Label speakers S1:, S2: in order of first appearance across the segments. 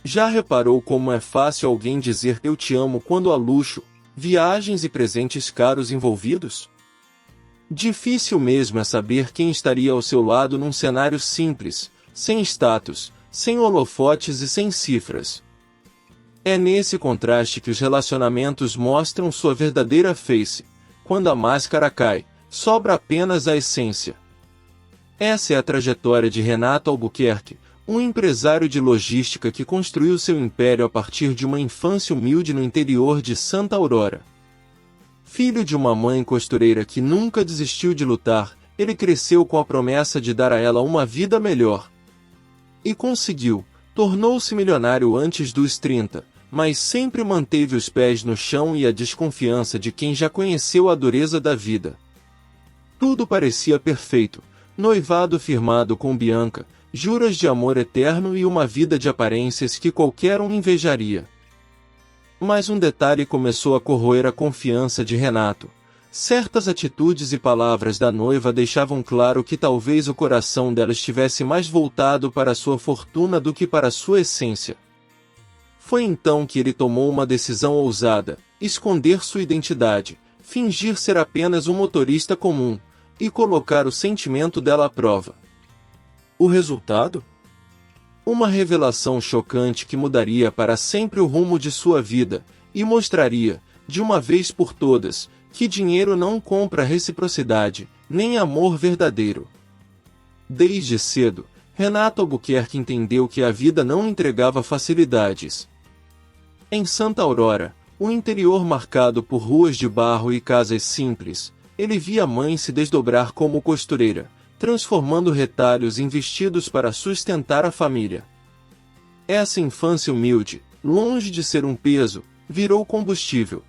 S1: Já reparou como é fácil alguém dizer eu te amo quando há luxo, viagens e presentes caros envolvidos? Difícil mesmo é saber quem estaria ao seu lado num cenário simples, sem status, sem holofotes e sem cifras. É nesse contraste que os relacionamentos mostram sua verdadeira face. Quando a máscara cai, sobra apenas a essência. Essa é a trajetória de Renato Albuquerque, um empresário de logística que construiu seu império a partir de uma infância humilde no interior de Santa Aurora. Filho de uma mãe costureira que nunca desistiu de lutar, ele cresceu com a promessa de dar a ela uma vida melhor. E conseguiu, tornou-se milionário antes dos 30, mas sempre manteve os pés no chão e a desconfiança de quem já conheceu a dureza da vida. Tudo parecia perfeito, noivado firmado com Bianca, juras de amor eterno e uma vida de aparências que qualquer um invejaria. Mas um detalhe começou a corroer a confiança de Renato. Certas atitudes e palavras da noiva deixavam claro que talvez o coração dela estivesse mais voltado para sua fortuna do que para sua essência. Foi então que ele tomou uma decisão ousada: esconder sua identidade, fingir ser apenas um motorista comum, e colocar o sentimento dela à prova. O resultado? Uma revelação chocante que mudaria para sempre o rumo de sua vida, e mostraria, de uma vez por todas, que dinheiro não compra reciprocidade, nem amor verdadeiro. Desde cedo, Renato Albuquerque entendeu que a vida não entregava facilidades. Em Santa Aurora, o interior marcado por ruas de barro e casas simples, ele via a mãe se desdobrar como costureira, transformando retalhos em vestidos para sustentar a família. Essa infância humilde, longe de ser um peso, virou combustível.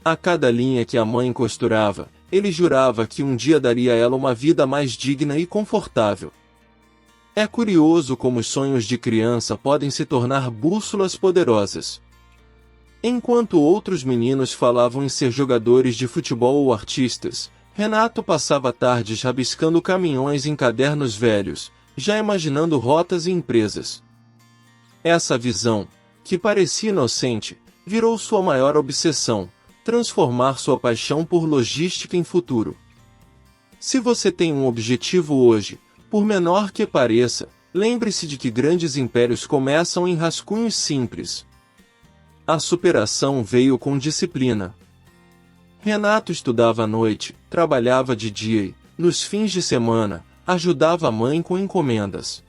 S1: A cada linha que a mãe costurava, ele jurava que um dia daria a ela uma vida mais digna e confortável. É curioso como os sonhos de criança podem se tornar bússolas poderosas. Enquanto outros meninos falavam em ser jogadores de futebol ou artistas, Renato passava tardes rabiscando caminhões em cadernos velhos, já imaginando rotas e empresas. Essa visão, que parecia inocente, virou sua maior obsessão: transformar sua paixão por logística em futuro. Se você tem um objetivo hoje, por menor que pareça, lembre-se de que grandes impérios começam em rascunhos simples. A superação veio com disciplina. Renato estudava à noite, trabalhava de dia e, nos fins de semana, ajudava a mãe com encomendas.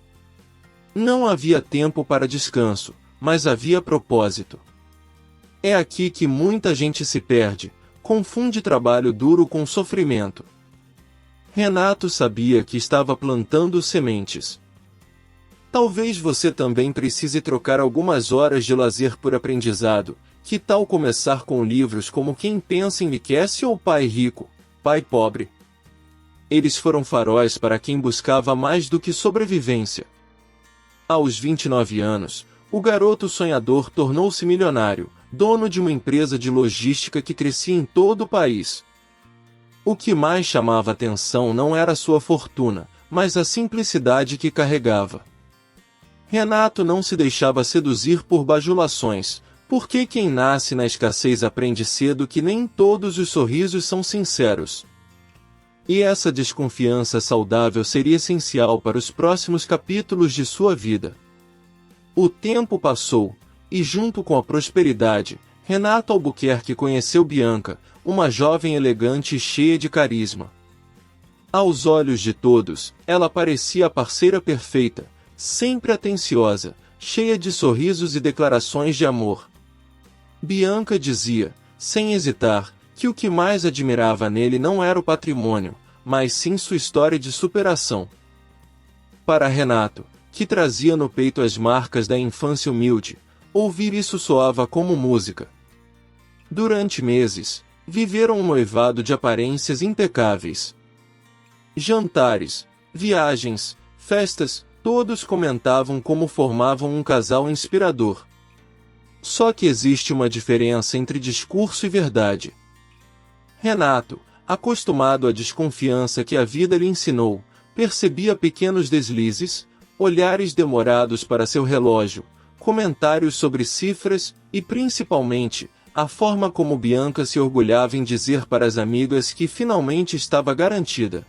S1: Não havia tempo para descanso, mas havia propósito. É aqui que muita gente se perde, confunde trabalho duro com sofrimento. Renato sabia que estava plantando sementes. Talvez você também precise trocar algumas horas de lazer por aprendizado. Que tal começar com livros como Quem Pensa Enriquece ou Pai Rico, Pai Pobre? Eles foram faróis para quem buscava mais do que sobrevivência. Aos 29 anos, o garoto sonhador tornou-se milionário, dono de uma empresa de logística que crescia em todo o país. O que mais chamava atenção não era sua fortuna, mas a simplicidade que carregava. Renato não se deixava seduzir por bajulações, porque quem nasce na escassez aprende cedo que nem todos os sorrisos são sinceros. E essa desconfiança saudável seria essencial para os próximos capítulos de sua vida. O tempo passou, e junto com a prosperidade, Renato Albuquerque conheceu Bianca, uma jovem elegante e cheia de carisma. Aos olhos de todos, ela parecia a parceira perfeita, sempre atenciosa, cheia de sorrisos e declarações de amor. Bianca dizia, sem hesitar, que o que mais admirava nele não era o patrimônio, mas sim sua história de superação. Para Renato, que trazia no peito as marcas da infância humilde, ouvir isso soava como música. Durante meses, viveram um noivado de aparências impecáveis. Jantares, viagens, festas, todos comentavam como formavam um casal inspirador. Só que existe uma diferença entre discurso e verdade. Renato, acostumado à desconfiança que a vida lhe ensinou, percebia pequenos deslizes, olhares demorados para seu relógio, comentários sobre cifras e, principalmente, a forma como Bianca se orgulhava em dizer para as amigas que finalmente estava garantida.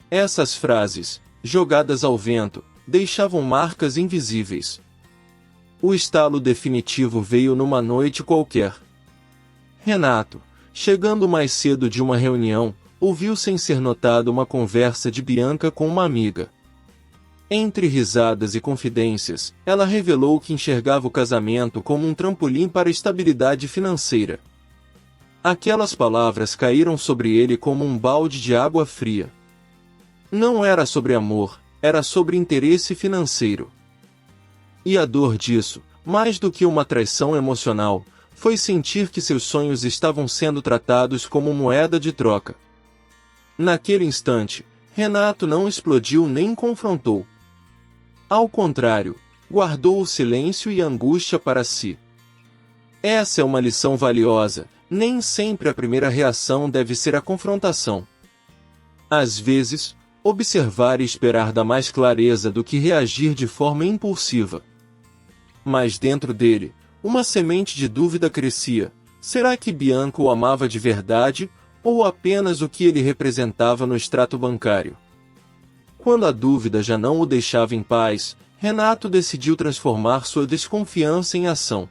S1: Essas frases, jogadas ao vento, deixavam marcas invisíveis. O estalo definitivo veio numa noite qualquer. Renato, chegando mais cedo de uma reunião, ouviu sem ser notado uma conversa de Bianca com uma amiga. Entre risadas e confidências, ela revelou que enxergava o casamento como um trampolim para a estabilidade financeira. Aquelas palavras caíram sobre ele como um balde de água fria. Não era sobre amor, era sobre interesse financeiro. E a dor disso, mais do que uma traição emocional, foi sentir que seus sonhos estavam sendo tratados como moeda de troca. Naquele instante, Renato não explodiu nem confrontou. Ao contrário, guardou o silêncio e a angústia para si. Essa é uma lição valiosa, nem sempre a primeira reação deve ser a confrontação. Às vezes, observar e esperar dá mais clareza do que reagir de forma impulsiva. Mas dentro dele, uma semente de dúvida crescia. Será que Bianca o amava de verdade, ou apenas o que ele representava no extrato bancário? Quando a dúvida já não o deixava em paz, Renato decidiu transformar sua desconfiança em ação.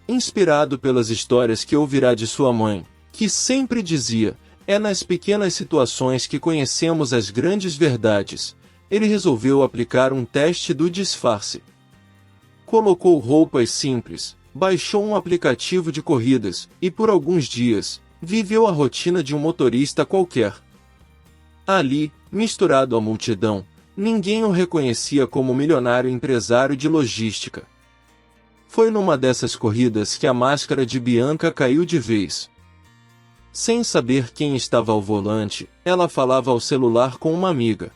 S1: Inspirado pelas histórias que ouvirá de sua mãe, que sempre dizia: "É nas pequenas situações que conhecemos as grandes verdades", ele resolveu aplicar um teste do disfarce. Colocou roupas simples, baixou um aplicativo de corridas e por alguns dias, viveu a rotina de um motorista qualquer. Ali, misturado à multidão, ninguém o reconhecia como milionário empresário de logística. Foi numa dessas corridas que a máscara de Bianca caiu de vez. Sem saber quem estava ao volante, ela falava ao celular com uma amiga.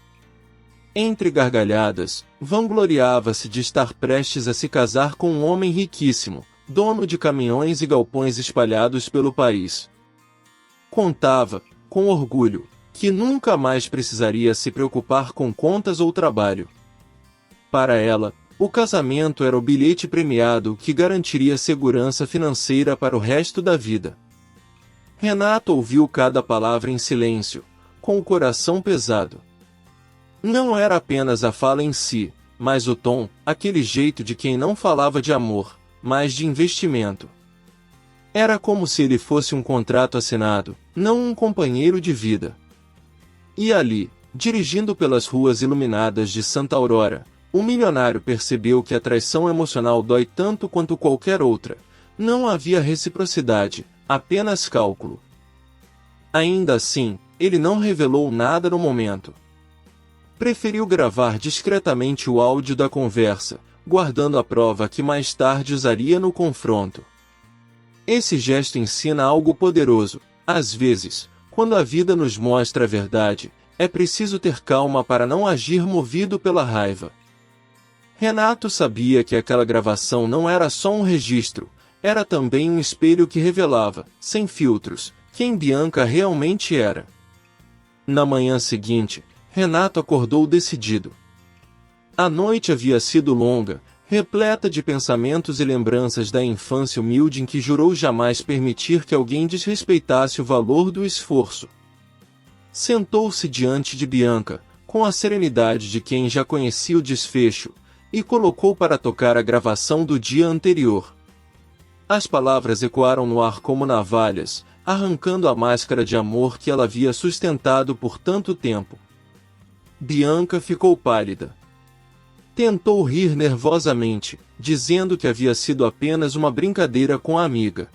S1: Entre gargalhadas, vangloriava-se de estar prestes a se casar com um homem riquíssimo, dono de caminhões e galpões espalhados pelo país. Contava, com orgulho, que nunca mais precisaria se preocupar com contas ou trabalho. Para ela, o casamento era o bilhete premiado que garantiria segurança financeira para o resto da vida. Renato ouviu cada palavra em silêncio, com o coração pesado. Não era apenas a fala em si, mas o tom, aquele jeito de quem não falava de amor, mas de investimento. Era como se ele fosse um contrato assinado, não um companheiro de vida. E ali, dirigindo pelas ruas iluminadas de Santa Aurora, o milionário percebeu que a traição emocional dói tanto quanto qualquer outra. Não havia reciprocidade, apenas cálculo. Ainda assim, ele não revelou nada no momento. Preferiu gravar discretamente o áudio da conversa, guardando a prova que mais tarde usaria no confronto. Esse gesto ensina algo poderoso. Às vezes, quando a vida nos mostra a verdade, é preciso ter calma para não agir movido pela raiva. Renato sabia que aquela gravação não era só um registro, era também um espelho que revelava, sem filtros, quem Bianca realmente era. Na manhã seguinte, Renato acordou decidido. A noite havia sido longa, repleta de pensamentos e lembranças da infância humilde em que jurou jamais permitir que alguém desrespeitasse o valor do esforço. Sentou-se diante de Bianca, com a serenidade de quem já conhecia o desfecho, e colocou para tocar a gravação do dia anterior. As palavras ecoaram no ar como navalhas, arrancando a máscara de amor que ela havia sustentado por tanto tempo. Bianca ficou pálida. Tentou rir nervosamente, dizendo que havia sido apenas uma brincadeira com a amiga.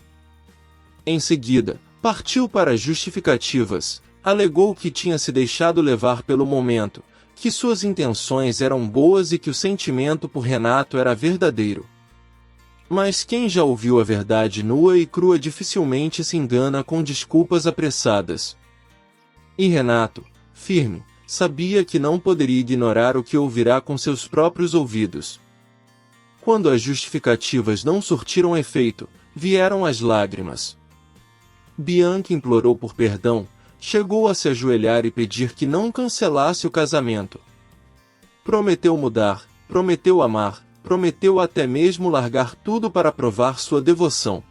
S1: Em seguida, partiu para justificativas, alegou que tinha se deixado levar pelo momento, que suas intenções eram boas e que o sentimento por Renato era verdadeiro. Mas quem já ouviu a verdade nua e crua dificilmente se engana com desculpas apressadas. E Renato, firme, sabia que não poderia ignorar o que ouvirá com seus próprios ouvidos. Quando as justificativas não surtiram efeito, vieram as lágrimas. Bianca implorou por perdão, chegou a se ajoelhar e pedir que não cancelasse o casamento. Prometeu mudar, prometeu amar, prometeu até mesmo largar tudo para provar sua devoção.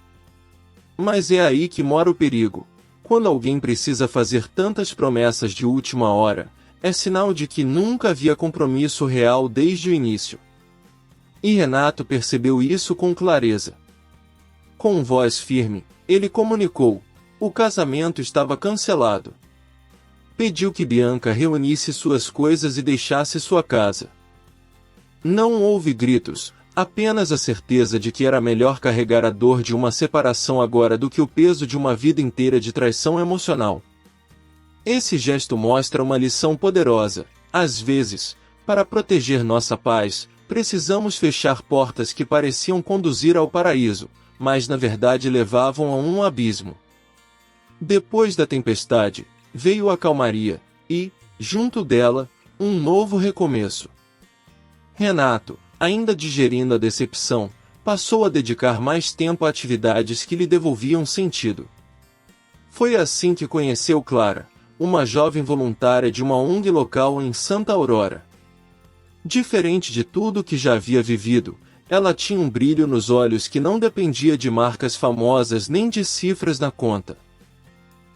S1: Mas é aí que mora o perigo. Quando alguém precisa fazer tantas promessas de última hora, é sinal de que nunca havia compromisso real desde o início. E Renato percebeu isso com clareza. Com voz firme, ele comunicou: o casamento estava cancelado. Pediu que Bianca reunisse suas coisas e deixasse sua casa. Não houve gritos, apenas a certeza de que era melhor carregar a dor de uma separação agora do que o peso de uma vida inteira de traição emocional. Esse gesto mostra uma lição poderosa. Às vezes, para proteger nossa paz, precisamos fechar portas que pareciam conduzir ao paraíso, mas na verdade levavam a um abismo. Depois da tempestade, veio a calmaria, e, junto dela, um novo recomeço. Renato, ainda digerindo a decepção, passou a dedicar mais tempo a atividades que lhe devolviam sentido. Foi assim que conheceu Clara, uma jovem voluntária de uma ONG local em Santa Aurora. Diferente de tudo que já havia vivido, ela tinha um brilho nos olhos que não dependia de marcas famosas nem de cifras na conta.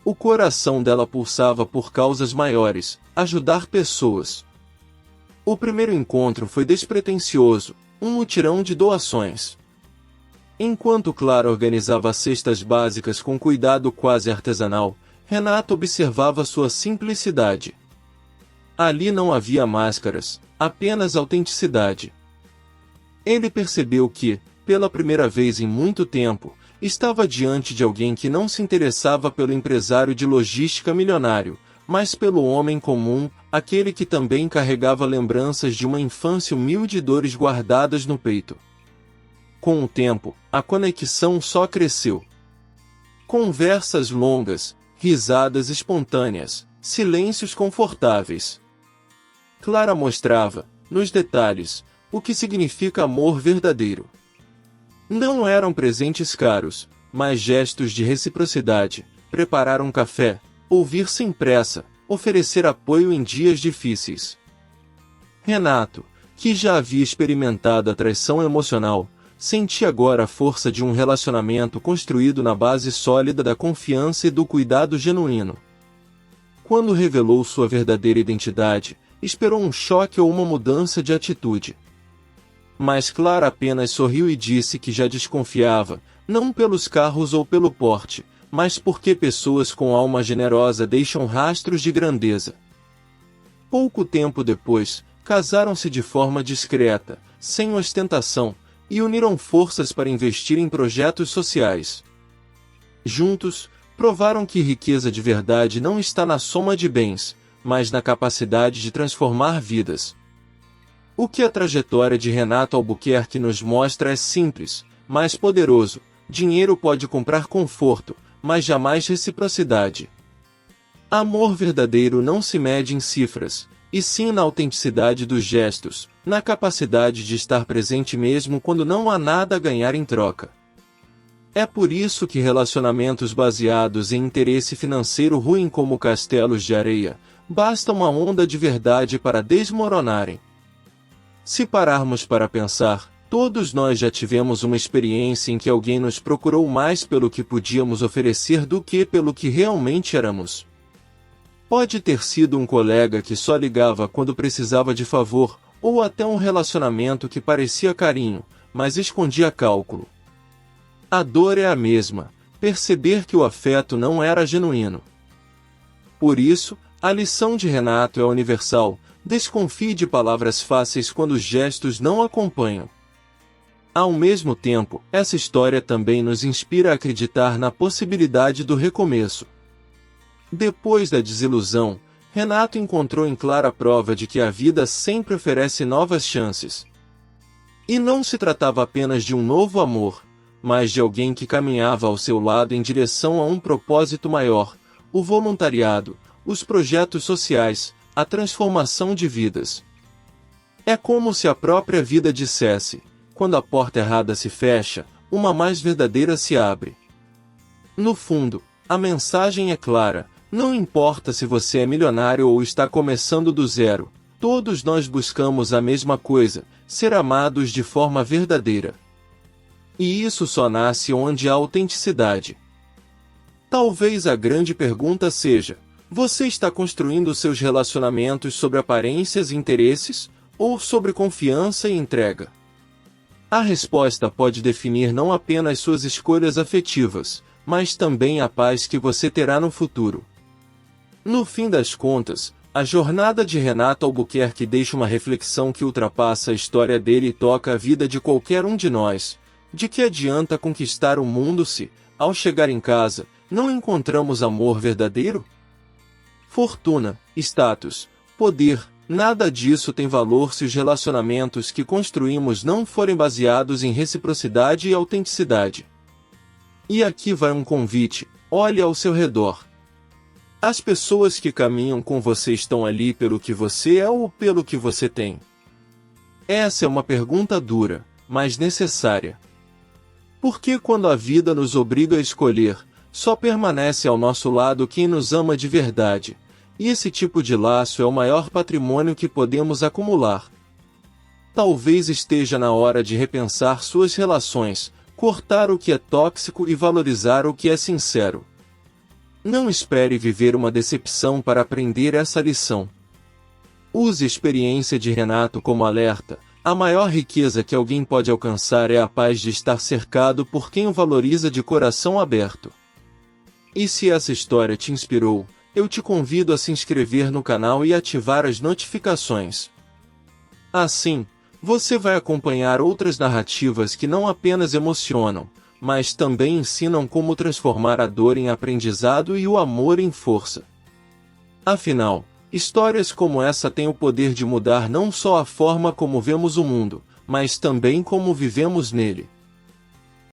S1: O coração dela pulsava por causas maiores, ajudar pessoas. O primeiro encontro foi despretensioso, um mutirão de doações. Enquanto Clara organizava cestas básicas com cuidado quase artesanal, Renato observava sua simplicidade. Ali não havia máscaras, apenas autenticidade. Ele percebeu que, pela primeira vez em muito tempo, estava diante de alguém que não se interessava pelo empresário de logística milionário, mas pelo homem comum, aquele que também carregava lembranças de uma infância humilde e dores guardadas no peito. Com o tempo, a conexão só cresceu. Conversas longas, risadas espontâneas, silêncios confortáveis. Clara mostrava, nos detalhes, o que significa amor verdadeiro. Não eram presentes caros, mas gestos de reciprocidade, preparar um café, ouvir sem pressa, oferecer apoio em dias difíceis. Renato, que já havia experimentado a traição emocional, sentia agora a força de um relacionamento construído na base sólida da confiança e do cuidado genuíno. Quando revelou sua verdadeira identidade, esperou um choque ou uma mudança de atitude. Mas Clara apenas sorriu e disse que já desconfiava, não pelos carros ou pelo porte, mas porque pessoas com alma generosa deixam rastros de grandeza. Pouco tempo depois, casaram-se de forma discreta, sem ostentação, e uniram forças para investir em projetos sociais. Juntos, provaram que riqueza de verdade não está na soma de bens, mas na capacidade de transformar vidas. O que a trajetória de Renato Albuquerque nos mostra é simples, mas poderoso. Dinheiro pode comprar conforto, mas jamais reciprocidade. Amor verdadeiro não se mede em cifras, e sim na autenticidade dos gestos, na capacidade de estar presente mesmo quando não há nada a ganhar em troca. É por isso que relacionamentos baseados em interesse financeiro ruem como castelos de areia, basta uma onda de verdade para desmoronarem. Se pararmos para pensar, todos nós já tivemos uma experiência em que alguém nos procurou mais pelo que podíamos oferecer do que pelo que realmente éramos. Pode ter sido um colega que só ligava quando precisava de favor, ou até um relacionamento que parecia carinho, mas escondia cálculo. A dor é a mesma, perceber que o afeto não era genuíno. Por isso, a lição de Renato é universal: desconfie de palavras fáceis quando os gestos não acompanham. Ao mesmo tempo, essa história também nos inspira a acreditar na possibilidade do recomeço. Depois da desilusão, Renato encontrou em Clara a prova de que a vida sempre oferece novas chances. E não se tratava apenas de um novo amor, mas de alguém que caminhava ao seu lado em direção a um propósito maior: o voluntariado, os projetos sociais, a transformação de vidas. É como se a própria vida dissesse: quando a porta errada se fecha, uma mais verdadeira se abre. No fundo, a mensagem é clara: não importa se você é milionário ou está começando do zero, todos nós buscamos a mesma coisa: ser amados de forma verdadeira. E isso só nasce onde há autenticidade. Talvez a grande pergunta seja: você está construindo seus relacionamentos sobre aparências e interesses, ou sobre confiança e entrega? A resposta pode definir não apenas suas escolhas afetivas, mas também a paz que você terá no futuro. No fim das contas, a jornada de Renato Albuquerque deixa uma reflexão que ultrapassa a história dele e toca a vida de qualquer um de nós. De que adianta conquistar o mundo se, ao chegar em casa, não encontramos amor verdadeiro? Fortuna, status, poder, nada disso tem valor se os relacionamentos que construímos não forem baseados em reciprocidade e autenticidade. E aqui vai um convite: olhe ao seu redor. As pessoas que caminham com você estão ali pelo que você é ou pelo que você tem? Essa é uma pergunta dura, mas necessária. Porque quando a vida nos obriga a escolher, só permanece ao nosso lado quem nos ama de verdade, e esse tipo de laço é o maior patrimônio que podemos acumular. Talvez esteja na hora de repensar suas relações, cortar o que é tóxico e valorizar o que é sincero. Não espere viver uma decepção para aprender essa lição. Use a experiência de Renato como alerta: a maior riqueza que alguém pode alcançar é a paz de estar cercado por quem o valoriza de coração aberto. E se essa história te inspirou, eu te convido a se inscrever no canal e ativar as notificações. Assim, você vai acompanhar outras narrativas que não apenas emocionam, mas também ensinam como transformar a dor em aprendizado e o amor em força. Afinal, histórias como essa têm o poder de mudar não só a forma como vemos o mundo, mas também como vivemos nele.